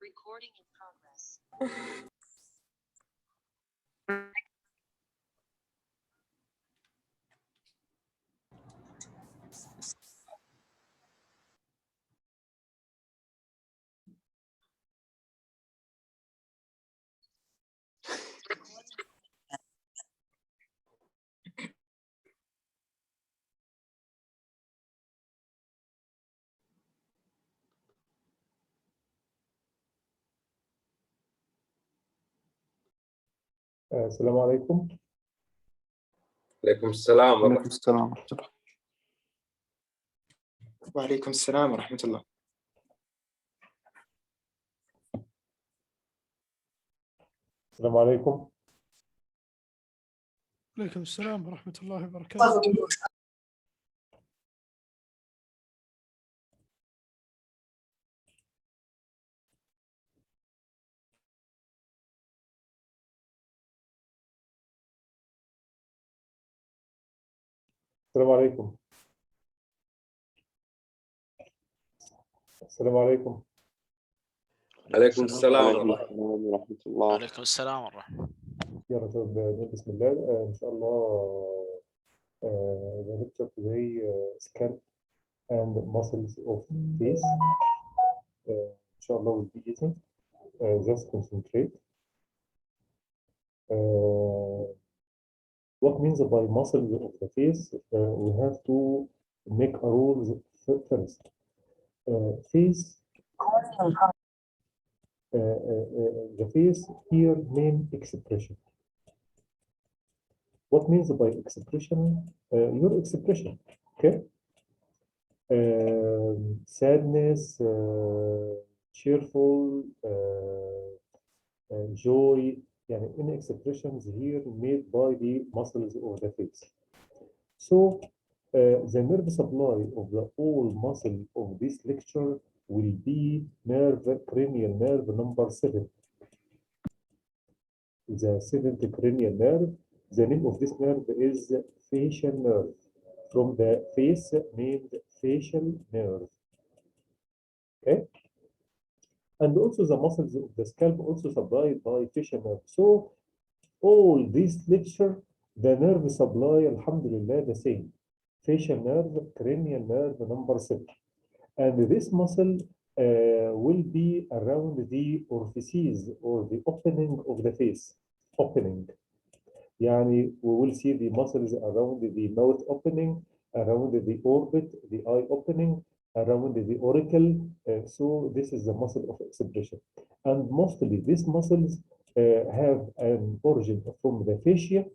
Recording in progress. السلام عليكم. عليكم السلام ورحمة وعليكم السلام ورحمة الله. وعليكم السلام ورحمة الله. السلام عليكم. عليكم السلام ورحمة الله وبركاته. السلام عليكم. السلام عليكم. عليكم السلام وعليكم ورحمة السلام ورحمة الله. وعليكم السلام ورحمة. يلا شباب بسم الله. إن شاء الله the lecture today scalp and muscles of face. إن شاء الله will be easy. Just concentrate. What means by muscles of the face? We have to make a rule first. Face. The face here main expression. What means by expression? Your expression, okay? Sadness, cheerful, joy, any expressions here made by the muscles of the face. So the nerve supply of the whole muscle of this lecture will be cranial nerve number 7. The 7th cranial nerve. The name of this nerve is facial nerve, from the face named facial nerve. Okay? And also the muscles of the scalp also supplied by facial nerve. So all this lecture, the nerve supply, alhamdulillah, the same. Facial nerve, cranial nerve number 7. And this muscle will be around the orifices or the opening of the face. Opening. We will see the muscles around the mouth opening, around the orbit, the eye opening, around the auricle. So this is the muscle of expression. And mostly these muscles have an origin from the fascia,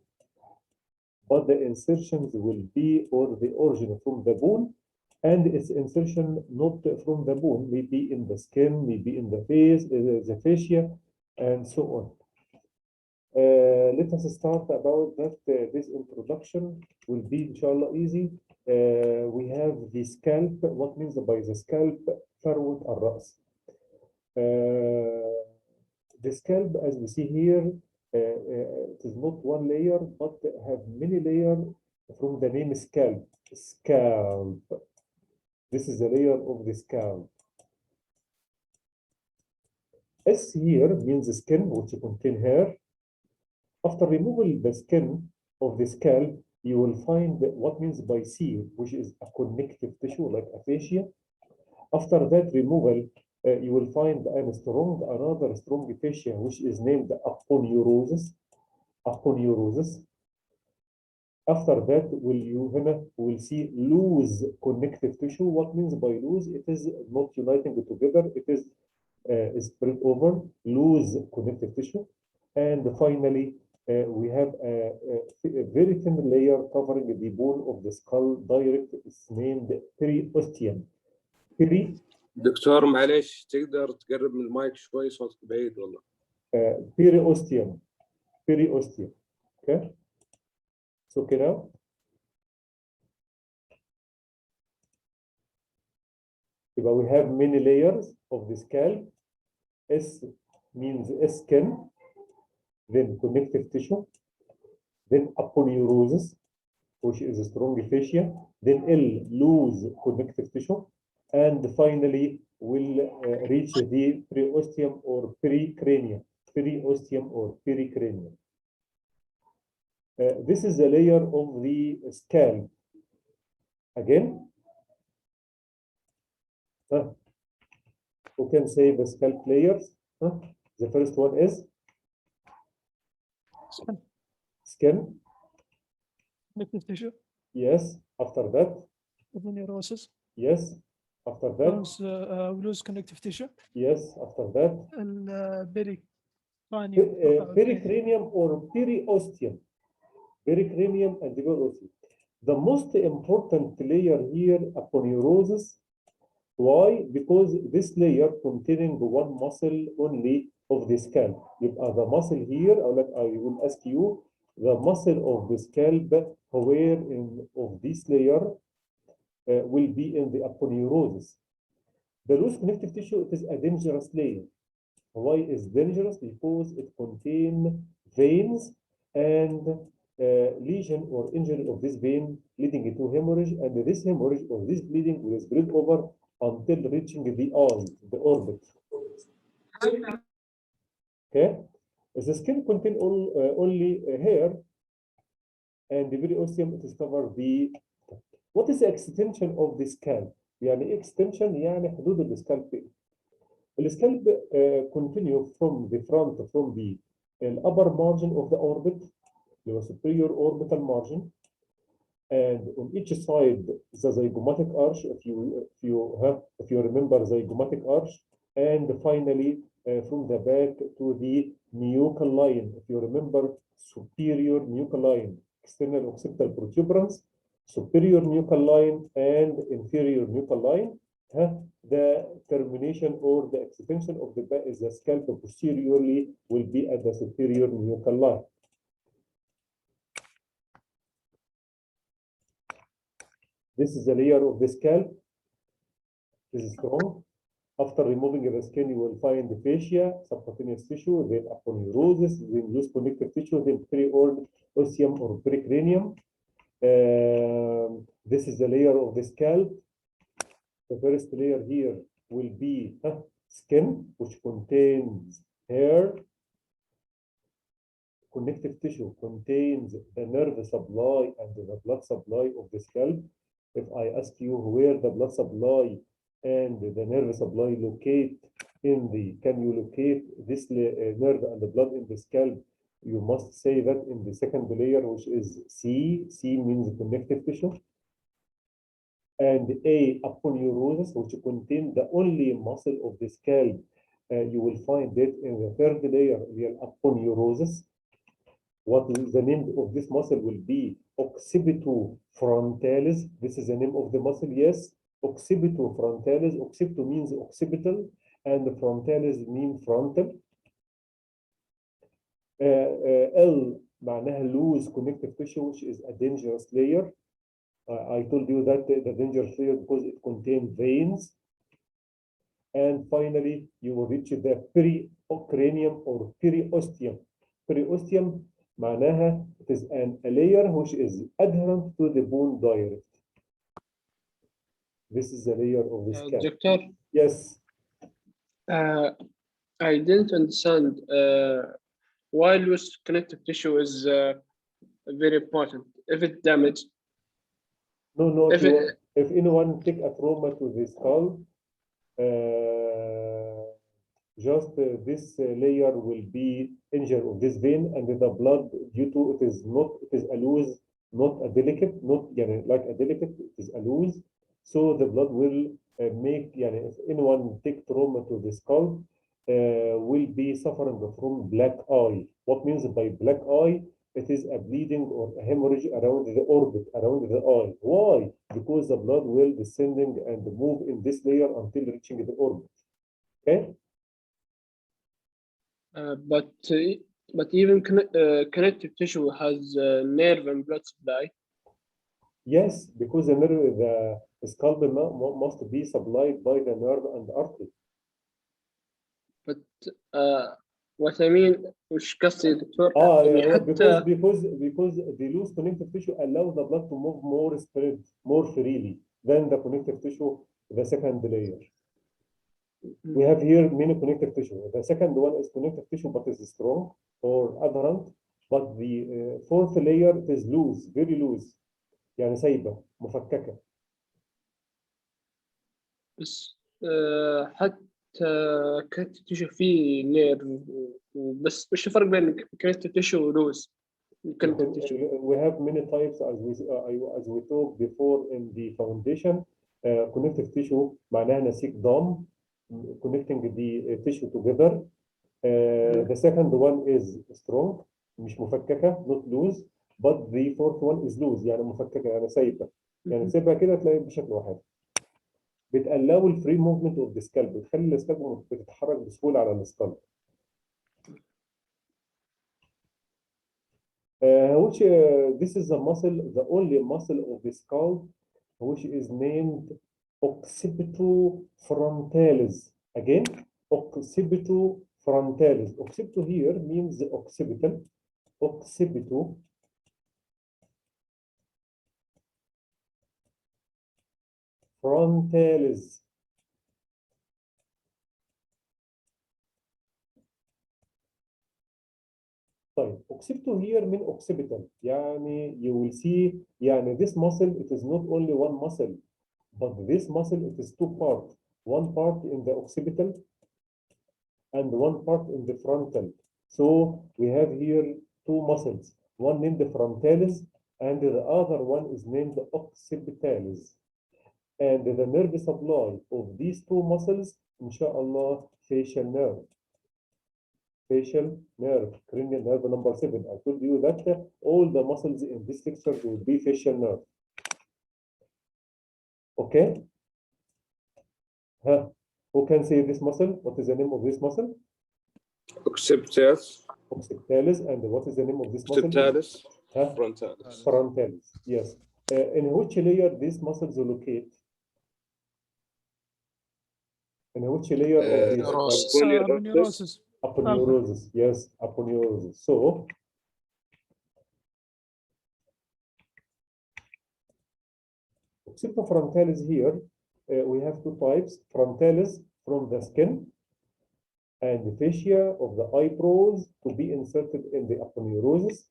but the insertions will be, or the origin from the bone, and its insertion not from the bone, maybe in the skin, maybe in the face, the fascia, and so on. Let us start about that. This introduction will be, inshallah, easy. We have the scalp. What means by the scalp? فروة الرأس. The scalp, as we see here, it is not one layer, but have many layers from the name scalp. Scalp. This is the layer of the scalp. S here means skin, which contain hair. After removing the skin of the scalp, you will find what means by C, which is a connective tissue like a fascia. After that removal, you will find another strong fascia, which is named aponeurosis. Aponeurosis. After that, will see loose connective tissue. What means by loose? It is not uniting together. It is spread over, loose connective tissue. And finally, we have a very thin layer covering the bone of the skull direct. It's named periosteum. دكتور معلش تقدر تقرب من المايك شوي صوتك بعيد والله. Periosteum. Periosteum. Okay. So okay now. We have many layers of the scalp. S means skin, then connective tissue, then aponeurosis, which is a strong fascia, then L, loose connective tissue, and finally will reach the periosteum or pericranium. Periosteum or pericranium. This is the layer of the scalp. Again, who can say the scalp layers? The first one is skin. connective tissue, Yes. After that, the neurosis, yes. After that, lose connective tissue, yes. After that, pericranium, pericranium or periosteum. Pericranium and periosteum. The most important layer here, aponeurosis. Why? Because this layer containing one muscle only of the scalp. يبقى the muscle here, I will ask you, the muscle of the scalp where of this layer will be in the aponeurosis. The loose connective tissue, it is a dangerous layer. Why is dangerous? Because it contains veins and lesion or injury of this vein leading to hemorrhage, and this hemorrhage or this bleeding will spread over until reaching the eye, the orbit. Okay, the skin contains only hair, and the periosteum it is covered the. What is the extension of the scalp? يعني extension يعني حدود السكالب. السكالب continue from the front, from the upper margin of the orbit, the superior orbital margin, and on each side the zygomatic arch, if you remember zygomatic arch, and finally from the back to the nuchal line, if you remember superior nuchal line, external occipital protuberance, superior nuchal line, and inferior nuchal line. The termination or the extension of the scalp posteriorly will be at the superior nuchal line. This is the layer of the scalp. This is strong. After removing the skin, you will find the fascia, subcutaneous tissue, then aponeurosis, then loose connective tissue, then periosteum or pericranium. This is the layer of the scalp. The first layer here will be skin, which contains hair. Connective tissue contains the nerve supply and the blood supply of the scalp. If I ask you where the blood supply and the nerve supply locate can you locate this nerve and the blood in the scalp? You must say that in the second layer, which is C. C means connective tissue. And A, aponeurosis, which contains the only muscle of the scalp. You will find it in the third layer, the aponeurosis. What the name of this muscle will be? Occipitofrontalis. This is the name of the muscle, yes. Occipitofrontalis. Occipito means occipital, and frontalis means frontal. L معناها loose connective tissue, which is a dangerous layer. I told you that the dangerous layer because it contains veins. And finally, you will reach the pericranium or periosteum. Periosteum معناها it is a layer which is adherent to the bone direct. This is the layer of the scalp. Doctor, Yes. I didn't understand why loose connective tissue is very important. If it's damaged, No. If anyone take a trauma to the skull, just this layer will be injured of this vein, and the blood, due to it is a loose, not a delicate, not like a delicate, it is a loose. So the blood will make, if anyone take trauma to the skull, will be suffering from black eye. What means by black eye? It is a bleeding or a hemorrhage around the orbit, around the eye. Why? Because the blood will descending and move in this layer until reaching the orbit. Okay? But even connective tissue has nerve and blood supply. Yes, because the scalp must be supplied by the nerve and artery. But what I mean, which قصدي دكتور because the loose connective tissue allows the blood to move more freely than the connective tissue, the second layer. We have here many connective tissue. The second one is connective tissue, but is strong or adherent. But the fourth layer is loose, very loose. يعني سايبة مفككة. بس حتى كنت تشوف فيه لير بس وش الفرق بين كنت تشو ولوز؟ كنت تشو We have many types as we talked before in the foundation. Connective tissue معناها نسيج ضم connecting the tissue together. The second one is strong مش مفككة not loose, but the fourth one is loose يعني مفككة يعني سايبة. يعني سيبها كده تلاقي بشكل واحد. بتقلل الفري موفمنت اوف ذا سكالب، بتخلي السكالب بتتحرك بسهوله على السكالب. Which this is the muscle, the only muscle of the skull which is named occipitofrontalis. Again, occipitofrontalis. Occipito here means occipital. Occipito. Frontalis. طيب occipital here mean occipital يعني you will see يعني this muscle it is not only one muscle but this muscle it is two parts, one part in the occipital and one part in the frontal. So we have here two muscles, one named the frontalis and the other one is named the occipitalis. And the nerve supply of these two muscles inshallah facial nerve. Facial nerve, cranial nerve number 7. I told you that all the muscles in this lecture will be facial nerve. Okay? Huh? Who can say this muscle? What is the name of this muscle? Occipitalis. Occipitalis. And what is the name of this muscle? Occipitalis. Huh? Frontalis. Frontalis. Yes. In which layer these muscles locate? In which layer of these? Aponeurosis. Aponeurosis. Yes, aponeurosis. So occipitofrontalis here, we have two types. Frontalis from the skin and the fascia of the eyebrows to be inserted in the aponeurosis.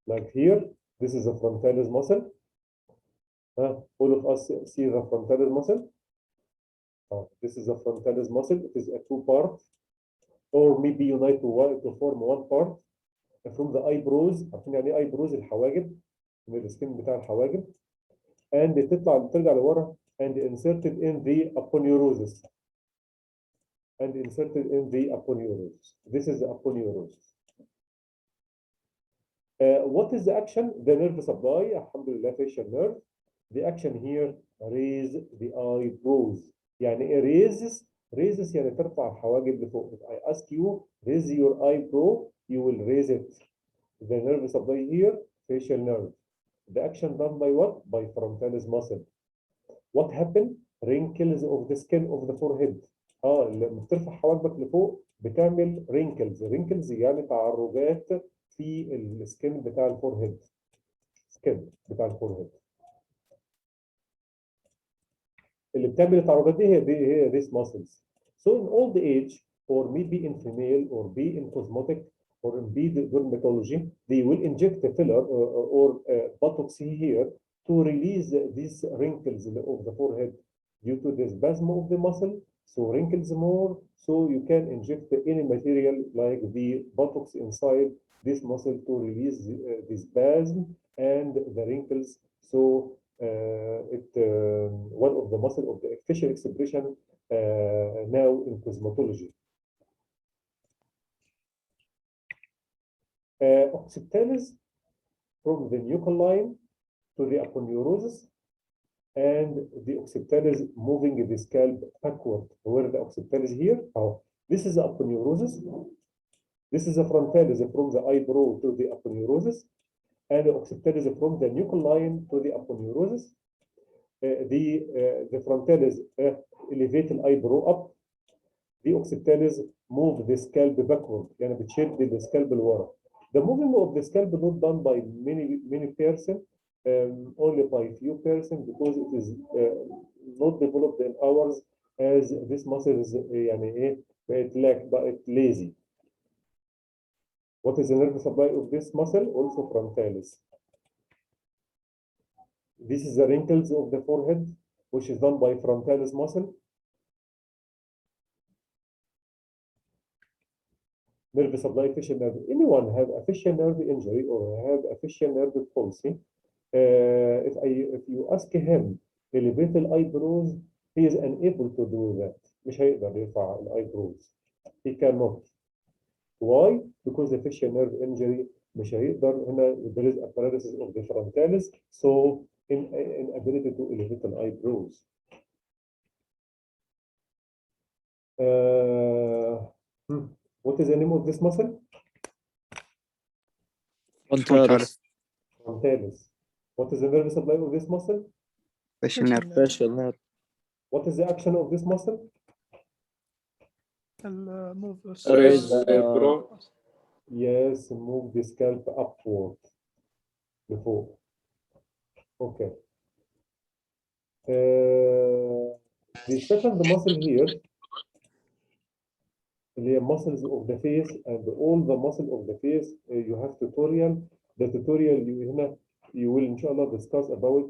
Like here, this is a frontalis muscle. All of us see the frontalis muscle. This is a frontalis muscle. It is a two-part, or maybe unite to form one part. From the eyebrows, عارفين يعني eyebrows الحواجب من السكين بتاع الحواجب. And ترجع لورا and inserted in the aponeurosis. And inserted in the aponeurosis. This is the aponeurosis. What is the action? The nerve supply, alhamdulillah, facial nerve. The action here, raise the eyebrows. يعني raises يعني ترفع الحواجب لفوق. If I ask you, raise your eyebrow, you will raise it. The nerve supply here, facial nerve. The action done by what? By frontalis muscle. What happened? Wrinkles of the skin of the forehead. لما بترفع حواجبك لفوق بتعمل wrinkles. Wrinkles يعني تعرجات في السكن بتاع الفورهيد. سكن بتاع الفورهيد. اللي بتعمل التعرجات دي هي these muscles. So in old age or maybe in female or be in cosmetic or in be dermatology, they will inject a filler or buttocks here to release these wrinkles of the forehead due to the spasm of the muscle. So wrinkles more, so you can inject any material like the buttocks inside this muscle to release the spasm and the wrinkles. So one of the muscle of the facial expression now in cosmetology. Occipitalis from the nuchal line to the aponeurosis, and the occipitalis moving the scalp backward. Where the occipitalis here? This is the aponeurosis. This is the frontalis from the eyebrow to the aponeurosis, and the occipitalis from the nuchal line to the aponeurosis. The frontalis elevate the eyebrow up. The occipitalis move the scalp backward. يعني بتشد السكالب لورا. The movement of the scalp not done by many person, only by few person because it is not developed in ours as this muscle is يعني ايه بقت lazy. What is the nerve supply of this muscle? Also frontalis. This is the wrinkles of the forehead, which is done by frontalis muscle. Nerve supply facial nerve. Anyone have a facial nerve injury or have a facial nerve palsy? If you ask him elevate the eyebrows, he is unable to do that. مش هيقدر يرفع eyebrows. He cannot. Why? Because the facial nerve injury مش هيقدر هنا there is a paralysis of the frontalis, so inability to elevate the eyebrows. What is the name of this muscle? Frontalis. Frontalis. What is the nerve supply of this muscle? Facial nerve. facial What is the action of this muscle? move Raise the brow. Yes, move the scalp upward. لفوق. Okay. The second muscle here, the muscles of the face and all the muscle of the face, you have tutorial. The tutorial you will inshallah discuss about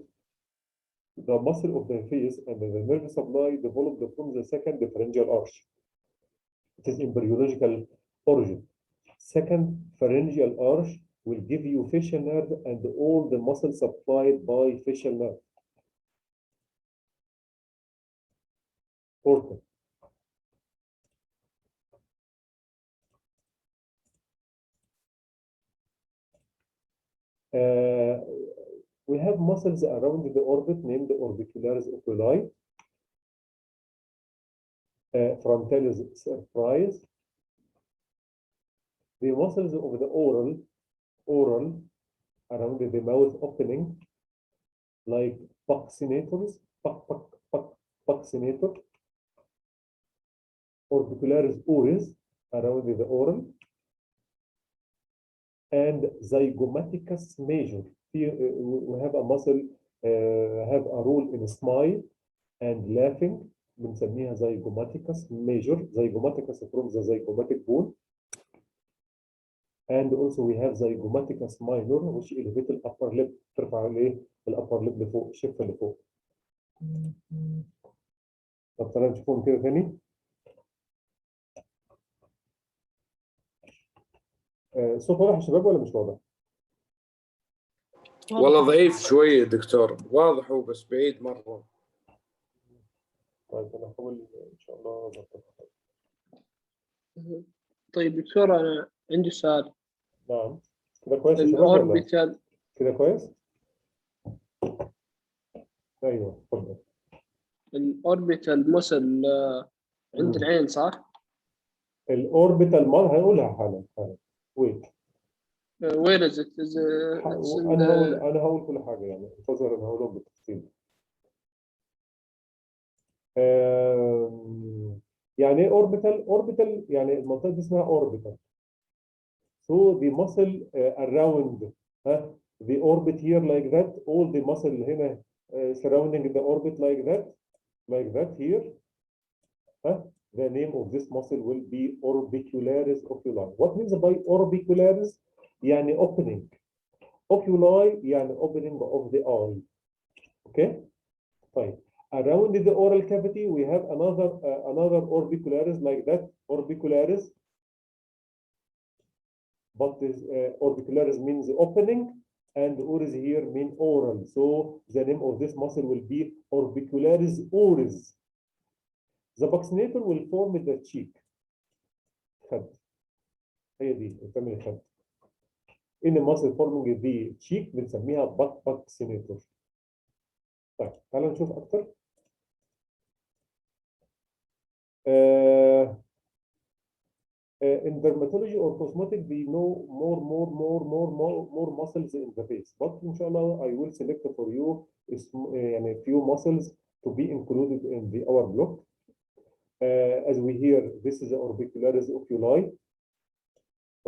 the muscle of the face and the nerve supply developed from the second pharyngeal arch. It is embryological origin. Second pharyngeal arch will give you facial nerve and all the muscles supplied by facial nerve. Orca. We have muscles around the orbit named orbicularis oculi, frontalis surprise. The muscles of the oral around the mouth opening, like buccinators, buccinator, orbicularis oris around the oral, and zygomaticus major. Here we have a muscle have a role in smile and laughing. بنسميها zygomaticus major. Zygomaticus from the zygomatic bone. And also we have zygomaticus minor, which elevate the upper lip. ترفع الايه؟ الupper lip لفوق، الشفة لفوق. طب تعالى نشوفهم كده تاني. الصوت واضح يا شباب ولا مش واضح؟ والله ضعيف شوية دكتور، واضح هو بس بعيد مرة. طيب انا هحاول ان شاء الله اظبطها. طيب دكتور انا عندي سؤال. نعم كده كويس يا شباب ولا؟ الاوربيتال كده كويس؟ ايوه اتفضل. الاوربيتال مسل عند العين صح؟ الاوربيتال مال هنقولها حالا. ويت. Where is it? Is it's in the... انا هقول كل حاجه يعني انتظر انا هقولهم بالتفصيل. يعني ايه اوربيتال يعني المنطقه دي اسمها اوربيتال. So the muscle around the orbit here like that, all the muscle هنا surrounding the orbit like that here. The name of this muscle will be orbicularis oculi. What means by orbicularis? يعني opening. Oculi يعني opening of the eye. Okay? طيب. Around the oral cavity we have another orbicularis like that. Orbicularis. But this orbicularis means opening, and oris here mean oral. So the name of this muscle will be orbicularis oris. The buccinator will form the cheek. خد. هي دي بتعمل الخد. In the muscle forming the cheek بنسميها buccinator. طيب تعالوا نشوف أكتر. In dermatology or cosmetic, we know more muscles in the face. But inshallah, I will select for you a few muscles to be included in our block. As we hear, this is the orbicularis oculi.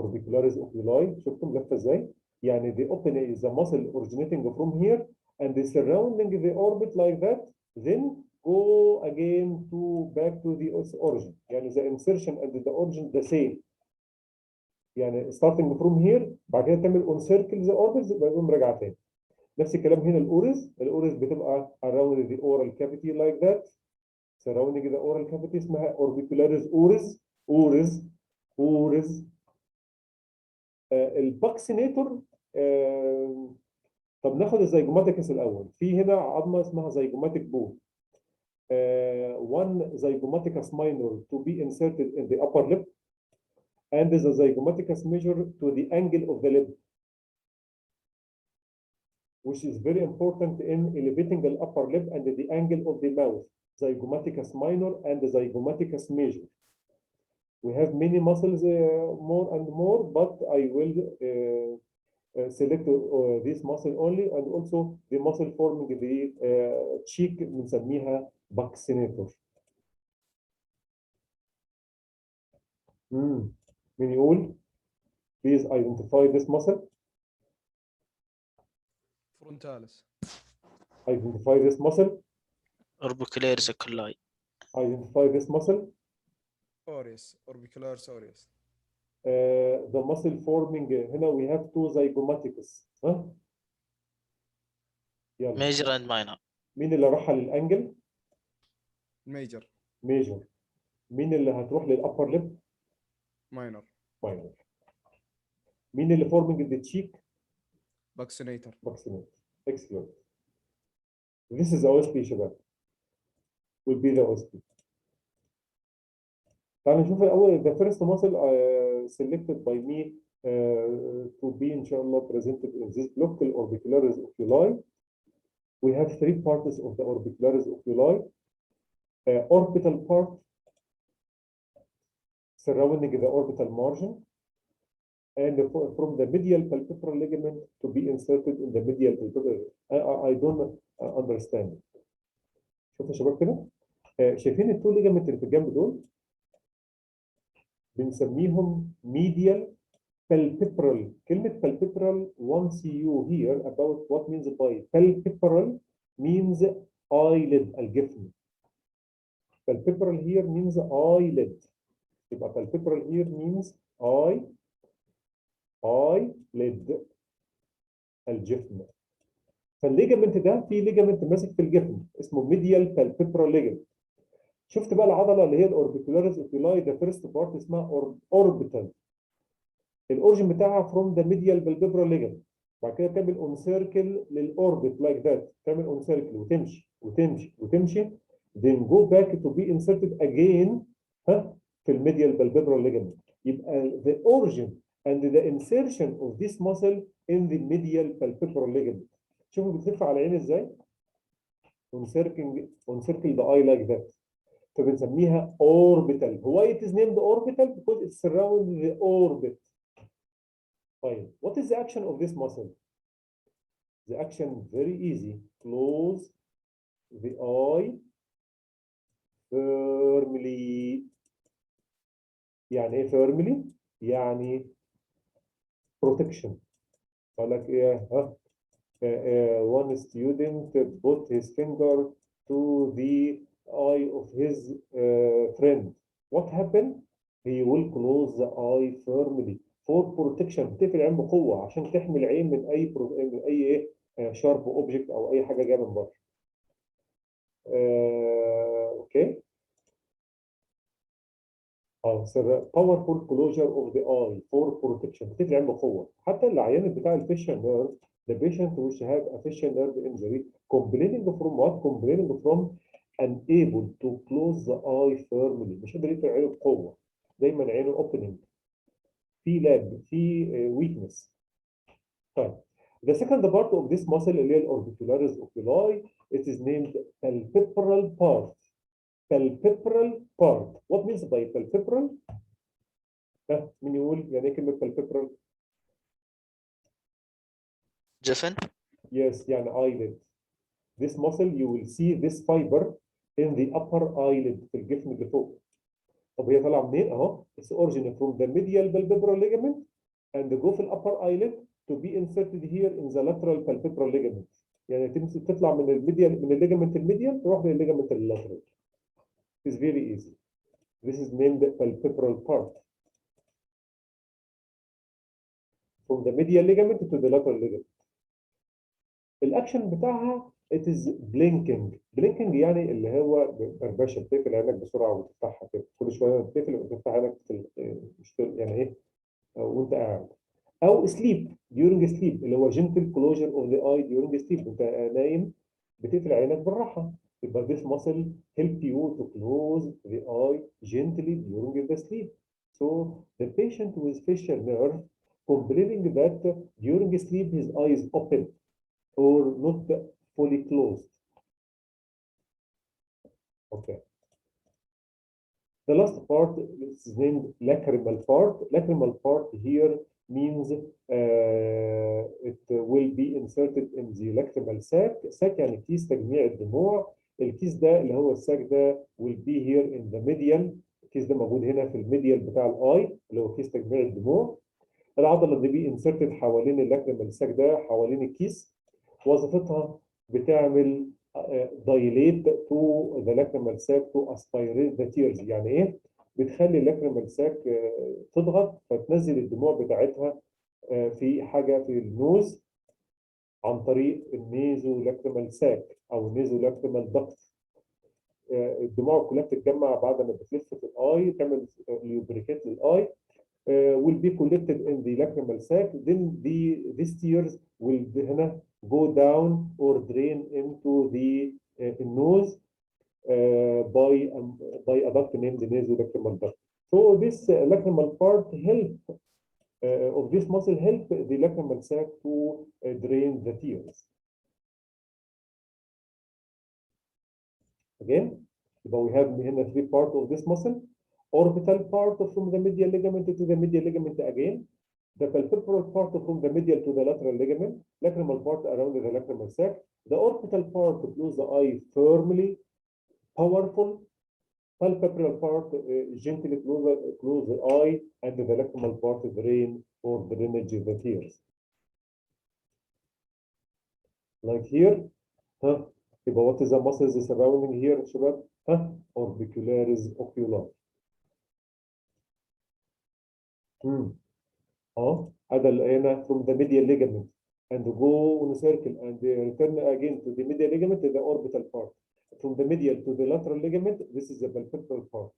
Orbicularis oculi. شفتم لفة ازاي؟ يعني the opening is the muscle originating from here and surrounding the orbit like that. Then go again to back to the origin. يعني the insertion and the origin the same. يعني starting from here بعد كده تعمل encircle the orbits يبقى يقوم راجع تاني. نفس الكلام هنا الأورز بتبقى around the oral cavity like that. surrounding the oral cavity اسمها orbicularis oris. الباكسينيتور. طب ناخد الزيجوماتيكس الأول. في هنا عظمة اسمها زيجوماتيك بون. One zygomaticus minor to be inserted in the upper lip, and the zygomaticus major to the angle of the lip, which is very important in elevating the upper lip and the angle of the mouth. Zygomaticus minor and the zygomaticus major. We have many muscles, more and more, but I will select this muscle only, and also the muscle forming the cheek بنسميها باكسينيتور. مين يقول؟ Please identify this muscle. فرونتاليس. Identify this muscle. اوربيكولاريس اوكيولاي. Identify this muscle. اوريس. اوربيكولاريس اوريس. The muscle forming هنا we have two zygomaticus. ها؟ يلا. ميجر اند ماينر. مين اللي راحة للأنجل؟ ميجر. ميجر. مين اللي هتروح للأبر ليب؟ ماينر. ماينر. مين اللي forming the cheek؟ باكسينيتر. باكسينيتور. Excellent. This is the OSP يا شباب. Will be the OSP. تعالوا نشوف الأول the first muscle selected by me to be إن شاء الله presented in this block orbicularis oculi. We have three parts of the orbicularis oculi. Orbital part surrounding the orbital margin, and from the medial palpebral ligament to be inserted in the medial palpebral. I don't understand. شوفوا يا شباب كده. شايفين التو ليجامنت اللي في الجنب دول؟ بنسميهم medial palpebral. كلمة palpebral once you hear about what means by palpebral means eyelid الجفن. Palpebral here means eyelid. يبقى palpebral here means eyelid الجفن. فالليجامنت ده في ليجامنت ماسك في الجفن اسمه medial palpebral ligament. شفت بقى العضله اللي هي الاوربيكولاريس اوكيولاي ده فيرست بارت اسمها اوربيتال. الاورجن بتاعها from the medial palpebral ligament. بعد كده تعمل اون سيركل للاوربت لايك ذات. تعمل اون سيركل وتمشي then go back to be inserted again في الميديال palpebral ligament. يبقى the origin and the insertion of this muscle in the medial palpebral ligament. شوفوا بتلف على العين ازاي؟ encircle the eye like that. فبنسميها orbital. Why it is named orbital? Because it surrounds the orbit. طيب, what is the action of this muscle? The action very easy. Close the eye firmly. يعني ايه firmly؟ يعني protection. قال لك ايه؟ one student put his finger to the eye of his friend. What happened? He will close the eye firmly for protection. بتقفل العين بقوة عشان تحمي العين من أي sharp object أو أي حاجة جاية من بره. أوكي. powerful closure of the eye for protection. بتقفل العين بقوة. حتى العيان بتاع الفيشن نيرف the patient which have a facial nerve injury complaining from what? Complaining from unable to close the eye firmly. مش قادر يقفل عينه بقوة. دايما عينه opening. في لاب في weakness. طيب. The second part of this muscle اللي هي الاوربيكولاريس اوكيولاي it is named palpebral part. Palpebral part. What means by palpebral? مين يقول يعني ايه كلمة palpebral؟ جفن. Yes, يعني eyelid. This muscle you will see this fiber in the upper eyelid في الجفن اللي فوق. طب هي طالعه منين؟ اهو. It's originated from the medial palpebral ligament and go في الupper eyelid to be inserted here in the lateral palpebral ligament. يعني تطلع من الميديال، من الليجمنت الميديال تروح للليجمنت اللاترال. It's very easy. This is named palpebral part. From the medial ligament to the lateral ligament. الاكشن بتاعها it is blinking. blinking يعني اللي هو بربشه، بتقفل عينك بسرعه وتفتحها كده، كل شويه بتقفل وتفتح عينك مش يعني ايه وانت قاعد. او sleep during sleep اللي هو gentle closure of the eye during sleep، انت نايم بتقفل عينك بالراحه. يبقى this muscle help you to close the eye gently during the sleep. So the patient with facial nerve complaining that during sleep his eyes open or not fully closed. Okay. The last part is named lacrimal part. Lacrimal part here means it will be inserted in the lacrimal sac. sac يعني كيس تجميع الدموع. الكيس ده اللي هو الساك ده will be here in the medial. الكيس ده موجود هنا في الميديال بتاع الاي اللي هو كيس تجميع الدموع. العضله دي بي inserted حوالين اللاكريمال ساك ده، حوالين الكيس. وظيفتها بتعمل dilate to the lacrimal sac to aspirate the tears. يعني ايه؟ بتخلي اللاكريمال ساك تضغط فتنزل الدموع بتاعتها في حاجه في النوز عن طريق النيزو لاكريمال ساك او النيزو لاكريمال دكت. الدموع كلها بتتجمع بعد ما بتلف في الاي، تعمل ليوبريكيت للاي. will be collected in the lacrimal sac. Then these tears will هنا go down or drain into the nose by a duct named the nasolacrimal duct. So this lacrimal part help of this muscle help the lacrimal sac to drain the tears. Again, we have هنا three parts of this muscle. Orbital part from the medial ligament to the medial ligament again. The palpebral part from the medial to the lateral ligament. Lacrimal part around the lacrimal sac. The orbital part close the eye firmly, powerful. Palpebral part gently close the eye, and the lacrimal part drain or drainage the tears. Like here, huh? What is the muscles surrounding here, شباب? Huh? Orbicularis oculi. هذا هنا from the medial ligament and go on a circle and return again to the medial ligament to the orbital part. From the medial to the lateral ligament, this is the palpebral part.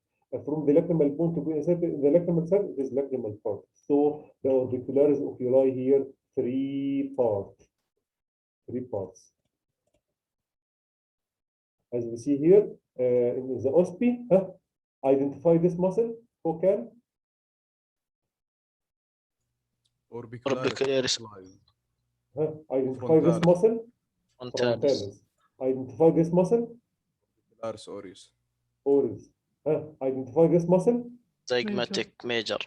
From the lacrimal bone to be inserted in the lacrimal sac, it is lacrimal part. So the orbicularis oculi here, three parts. As we see here in the OSP, identify this muscle. Who can? Orbicularis. Identify this muscle. Frontalis. Identify this muscle. Orbicularis aureus. Aureus. Identify this muscle. Zygmatic major.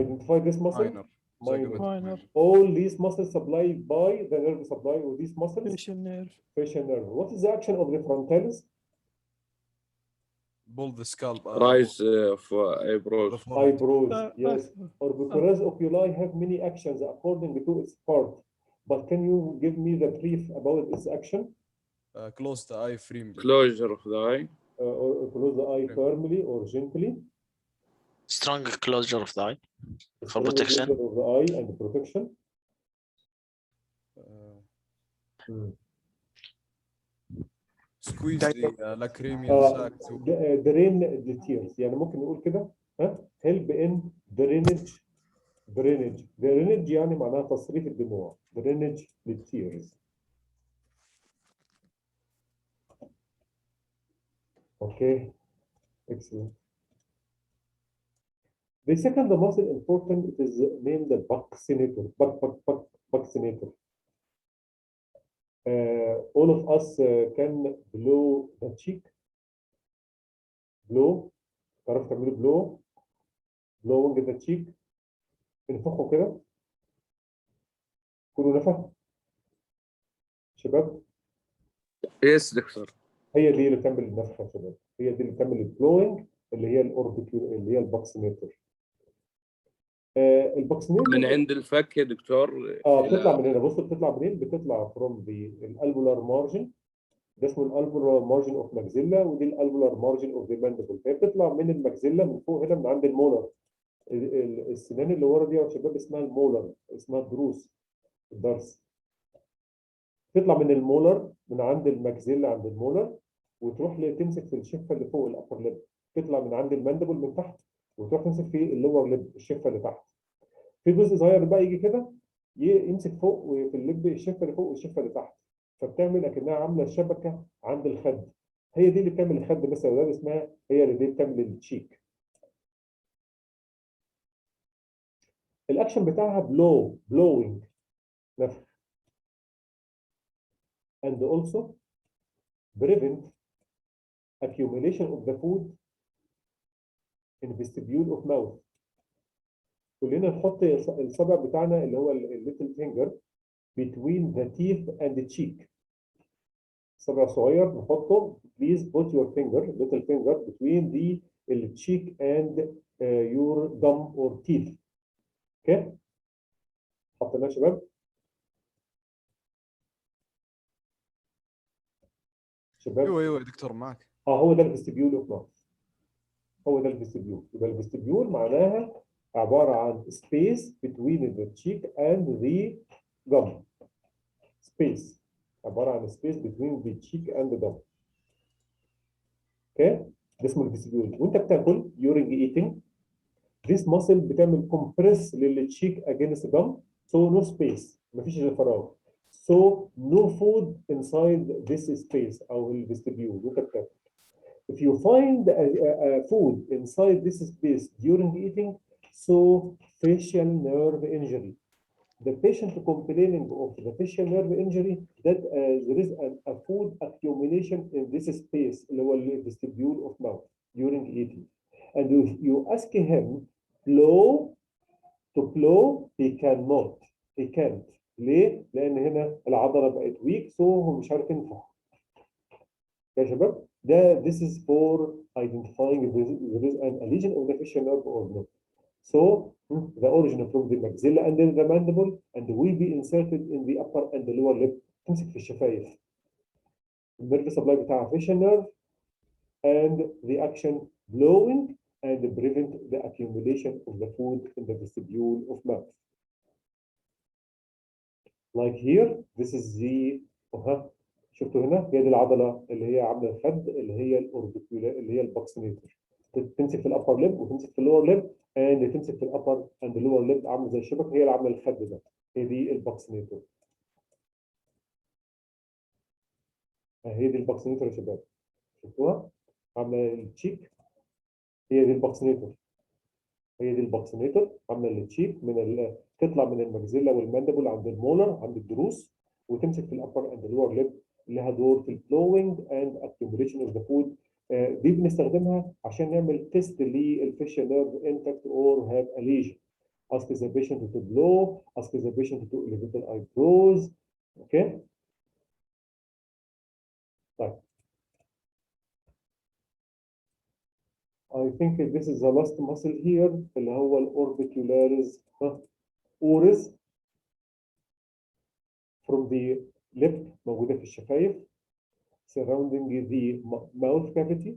Identify this muscle. Minor. Minor. Minor. All these muscles supplied by the nerve supply of these muscles. facial nerve. Facial nerve. What is the action of the frontalis? Pull the scalp. Rise of eyebrows. the forehead. Eyebrows. Yes. Orbicularis oculi have many actions according to its part. But can you give me the brief about its action? Close the eye firmly. Closure of the eye. Or close the eye firmly or gently. Strong closure of the eye. For Strong protection. closure of the eye and protection. Squeeze the lacrimal sac to drain the tears. يعني ممكن نقول كده help in drainage. drainage يعني معناها تصريف الدموع. drainage للtears. Okay, excellent. The second muscle important, it is named the buccinator. Buccinator. All of us can blow the cheek. Blow. تعرف تعملوا blow. Blowing the cheek. انفخوا كده. كلوا نفخ. شباب. Yes, دكتور. هي دي اللي بتعمل النفخه يا شباب. هي دي اللي بتعمل البلوينج اللي هي الاوربيكول اللي هي الباكسينيتور. البوكسينيتور من عند الفك يا دكتور بتطلع من هنا. بص بتطلع منين؟ بتطلع فروم الالفولار مارجن، ده اسمه الالفولار مارجن اوف ماكسيلا، ودي الالفولار مارجن اوف ذا ماندبل. فهي بتطلع من الماكسيلا من فوق هنا من عند المولر. السنان اللي ورا دي يا شباب اسمها المولر، اسمها الضروس، الضرس. تطلع من المولر من عند الماكسيلا عند المولر، وتروح تمسك في الشفه اللي فوق الابر ليب. تطلع من عند الماندبل من تحت وتروح تمسك في اللور ليب الشفه اللي تحت. في جزء صغير بقى يجي كده يمسك فوق وفي الليب الشفه اللي فوق والشفه اللي تحت، فبتعمل اكنها عامله شبكه عند الخد. هي دي اللي بتعمل الخد بس يا اولاد، اسمها هي اللي دي بتعمل التشيك. الاكشن بتاعها blowing نفخ، and also prevent accumulation of the food in vestibule of mouth. كلنا نحط الصبع بتاعنا اللي هو الليتل فينجر between the teeth and the cheek. صبع صغير نحطه. Please put your little finger between the cheek and your gum or teeth. اوكي؟ حطيناه يا شباب؟ شباب؟ ايوه يا دكتور معك. هو ده الفيستبيول اوف ماوث. هو ده الفيستبيول. يبقى الفيستبيول معناها عباره عن space between the cheek and the gum. space. عباره عن space between the cheek and the gum. اوكي؟ ده اسمه الفيستبيول. وانت بتاكل during eating this muscle بتعمل compress للتشيك against the gum, so no space. مفيش فراغ. So no food inside this space او الفيستبيول وانت بتاكل. If you find a food inside this space during eating, so facial nerve injury. The patient complaining of the facial nerve injury that there is a food accumulation in this space اللي هو vestibule of mouth during eating. And if you ask him to blow, he cannot. He can't. ليه؟ لأن هنا العضلة بقت weak so هو مش عارف ينفخ. يا شباب ده this is for identifying if there is a lesion of the facial nerve or not. So the origin from the maxilla and the mandible and will be inserted in the upper and the lower lip. تمسك في الشفايف. النيرف سبلاي بتاعها facial nerve and the action blowing and prevent the accumulation of the food in the vestibule of mouth. Like here, this is the شفتوا هنا هي دي العضله اللي هي عامله الخد اللي هي الاوربيكولا اللي هي الباكسينيتور. تمسك في الابر ليب وتمسك في اللور ليب and تمسك في الابر اند اللور ليب عامله زي الشبكه، هي اللي عامله الخد ده. هي دي الباكسينيتور. هي دي الباكسينيتور يا شباب. شفتوها؟ عامله التشيك. هي دي الباكسينيتور. هي دي الباكسينيتور عامله التشيك تطلع من المجزله والماندبل عند المولر عند الضروس وتمسك في الابر اند اللور ليب، لها دور في الفلوينج اند اكيوميليشن اوف ذا فود. دي بنستخدمها عشان نعمل تيست للفيشال نيرف انتاكت اور هاف ا ليجن. ask the patient to blow, ask the patient to elevate the eyebrows. اوكي؟ طيب. I think this is the last muscle here اللي هو الاوربيكولاريس oris from the lip موجودة في الشفايف surrounding the mouth cavity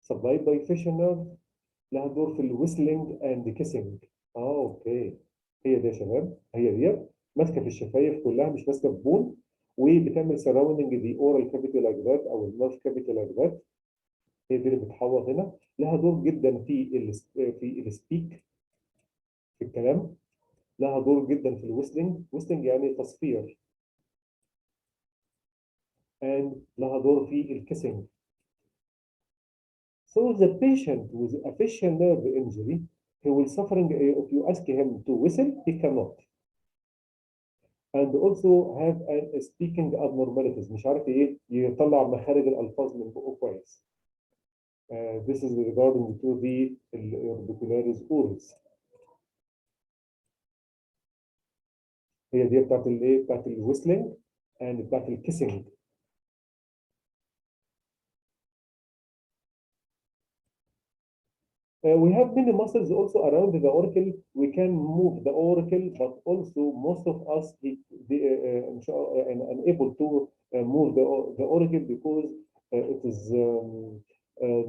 supplied by facial nerve. لها دور في الويسلينج and kissing. اوكي هي دي يا شباب، هي دي ماسكة في الشفايف كلها مش ماسكة في بون، وبتعمل surrounding the oral cavity like that او المouth cavity like that. هي دي اللي بتحوط هنا. لها دور جدا في السبيك في الكلام. لها دور جدا في الويسلينج يعني تصفير. and لها دور في الكيسنج. So the patient with a facial nerve injury, he will suffering if you ask him to whistle, he cannot. And also have a speaking abnormalities. مش عارف ايه يطلع مخارج الألفاظ من بقه كويس. This is regarding to the orbicularis oris. هي دي بتاعت الايه؟ بتاعت الويسلينج and بتاعت الكيسنج. We have many muscles also around the auricle. We can move the auricle, but also most of us unable to move the auricle because it is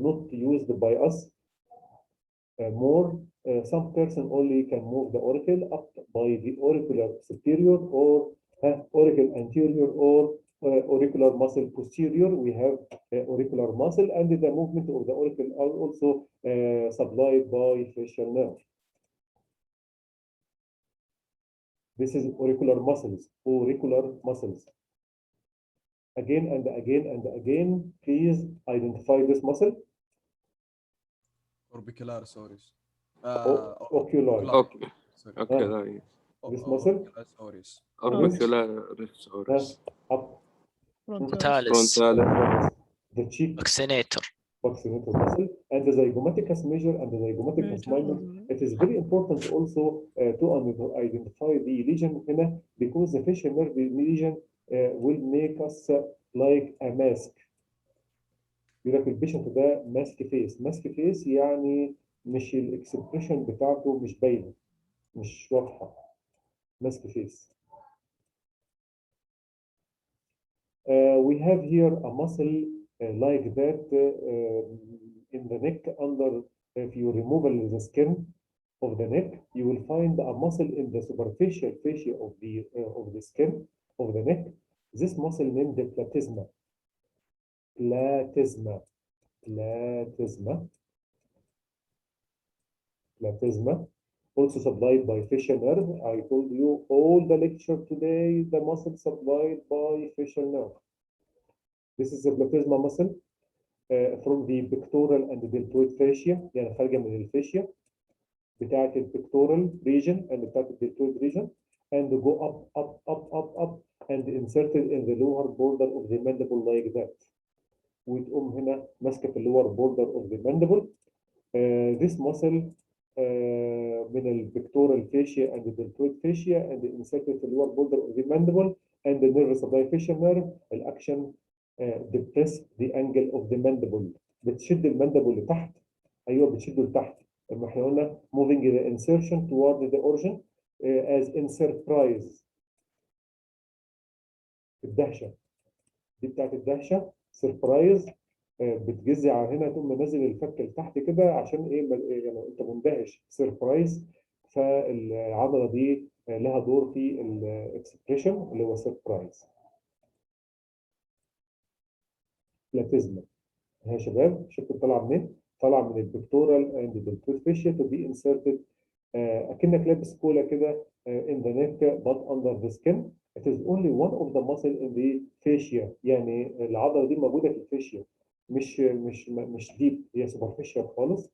not used by us more. Some person only can move the auricle up by the auricular superior or auricle anterior or auricular muscle posterior. We have auricular muscle, and the movement of the auricle are also supplied by facial nerve. This is auricular muscles, auricular muscles. Again and again and again, please identify this muscle. Orbicularis oris. Ocular. اوكي Sorry. اوكي لا This muscle? Orbicularis oris. اوربيكولاريس اوريس Up. ثالث فرونتاليس The cheek. vaccinator. Vaccinator muscle and the zygomaticus major and the zygomaticus minor. It is very important also to identify the lesion هنا because the facial nerve lesion will make us like a mask. يقول لك البيشنت ده ماسك فيس، ماسك فيس يعني مش الاكسبريشن بتاعته مش باينه، مش واضحه، ماسك فيس. We have here a muscle like that in the neck under. If you remove the skin of the neck, you will find a muscle in the superficial fascia of the skin of the neck. This muscle named the platysma. Platysma. Platysma. Platysma. Also supplied by facial nerve. I told you all the lecture today, the muscle supplied by facial nerve. This is the platysma muscle from the pectoral and the deltoid fascia. يعني خارجة من الفاشيا بتاعت البكتورال region and بتاعت الدلtoid region and go up and inserted in the lower border of the mandible like that. وتقوم هنا ماسكة في lower border of the mandible. This muscle من البكتورال fascia and the deltoid fascia and inserted في lower border of the mandible and the nerve supply facial nerve. الأكشن depress the angle of the mandible. بتشد المندبل لتحت. ايوه بتشده لتحت. لما احنا قلنا moving the insertion toward the origin as in surprise. الدهشه دي بتاعت الدهشه surprise. بتجزي على هنا تقوم منزل الفك لتحت كده عشان ايه يعني انت مندهش surprise. فالعضله دي لها دور في الاكسبريشن اللي هو surprise. بلاتيزما يا شباب شفتوا طالعه منين؟ طالعه من البكتورال اند الدلتويد فيشيا تو بي انسرتد اكنك لابس كولا كده in the neck but under the skin. It is only one of the muscle in the fascia. يعني العضله دي موجوده في الفاشيا مش ديب، هي سوبرفيشال خالص.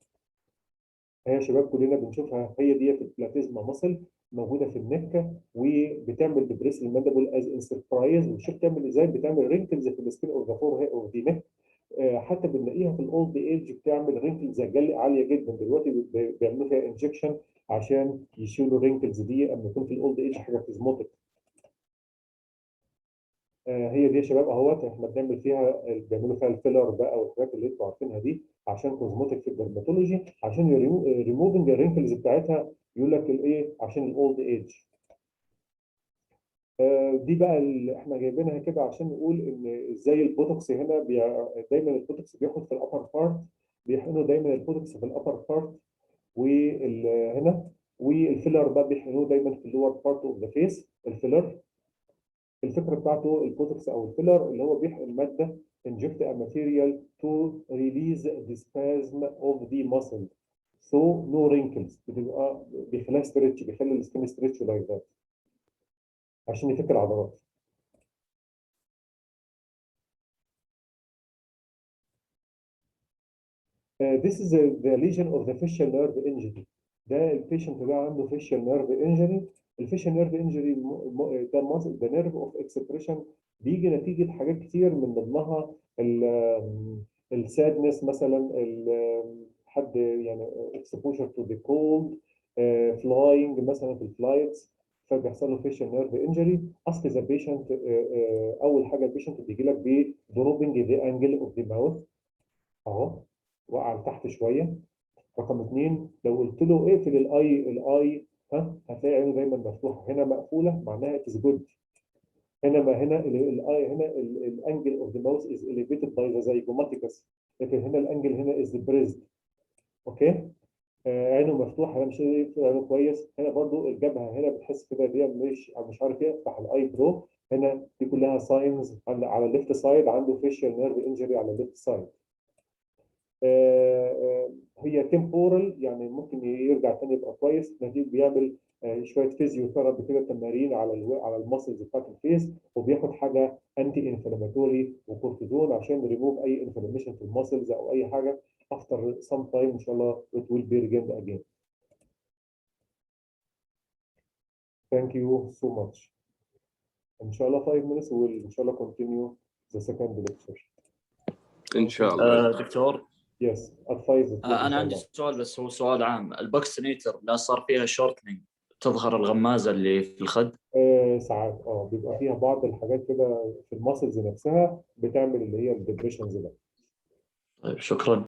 يا شباب كلنا بنشوفها، هي دي في البلاتيزما ماسل موجوده في النك وبتعمل ديبريس الماندبل از ان سربرايز. وشوف تعمل ازاي، بتعمل رينكلز في السكين اوف ذا فور اوف ذا نك. حتى بنلاقيها في الاولد ايج بتعمل رينكلز عاليه جدا. دلوقتي بيعملوا فيها انجكشن عشان يشيلوا الرينكلز دي اما يكون في الاولد ايج حاجه فيزموتيك. هي دي يا شباب اهوت احنا بنعمل فيها، بيعملوا فيها الفيلر بقى والحاجات اللي انتوا عارفينها دي عشان كوزموتيك في الدرماتولوجي، عشان ريموفنج الرينكلز بتاعتها. يقول لك الايه عشان الاولد ايج. دي بقى اللي احنا جايبينها كده عشان نقول ان ازاي البوتوكس هنا دايما البوتوكس بياخد في الابر بارت، بيحقنوا دايما البوتوكس في الابر بارت وهنا، والفيلر بقى بيحقنوه دايما في اللور بارت اوف ذا فيس. الفيلر الفكره بتاعته البوتوكس او الفيلر اللي هو بيحقن ماده inject a material to release the spasm of the muscle so no wrinkles. بتبقى بيخليها ستريتش، بيخلي السكين ستريتش لايك ذات عشان يفك العضلات. This is the lesion of the facial nerve injury. ده البيشنت ده عنده facial nerve injury. الفيشال نيرف انجري ده نيرف اوف اكسبريشن بيجي نتيجه حاجات كتير من ضمنها السادنس مثلا، حد يعني اكسبوجر تو ذا كولد، فلاينج مثلا في الفلايتس فبيحصل له فيشال نيرف انجري. اصل ذا بيشنت اول حاجه البيشنت بيجي لك بدروبنج ذا انجل اوف ذا ماوث اهو وقع لتحت شويه رقم 2 لو قلت له اقفل الاي هتلاقي عينه دايما مفتوحه، هنا مقفوله معناها اتس جود. هنا الاي هنا الانجل اوف ذا ماوس از elevated باي ذا zygomaticus، لكن هنا الانجل هنا از بريزد. اوكي. عينه مفتوحه، هنا مش شايف عينه كويس. هنا برضو الجبهه هنا بتحس كده ان هي مش عارف يفتح الاي برو. هنا دي كلها ساينز على الليفت سايد، عنده فيشيال نيرف انجري على الليفت سايد. هي تمبورال، يعني ممكن يرجع تاني يبقى كويس نتيجه بيعمل شويه فيزيوثيرابي كده، تمارين على المسلز بتاعت الفيس، وبياخد حاجه انتي انفلاماتوري وكورتيزون عشان ريموف اي انفلاميشن في المسلز او اي حاجه. after some time ان شاء الله it will be regained again. Thank you so much. ان شاء الله 5 minutes we'll ان شاء الله continue the second lecture. ان شاء الله. دكتور Yes at 5 انا عندي سؤال، بس هو سؤال عام. الباكسينيتر لا صار فيها شورتنينج تظهر الغمازه اللي في الخد؟ ساعات بيبقى فيها بعض الحاجات كده في الماسلز نفسها بتعمل اللي هي الديبريشنز ده. طيب شكرا.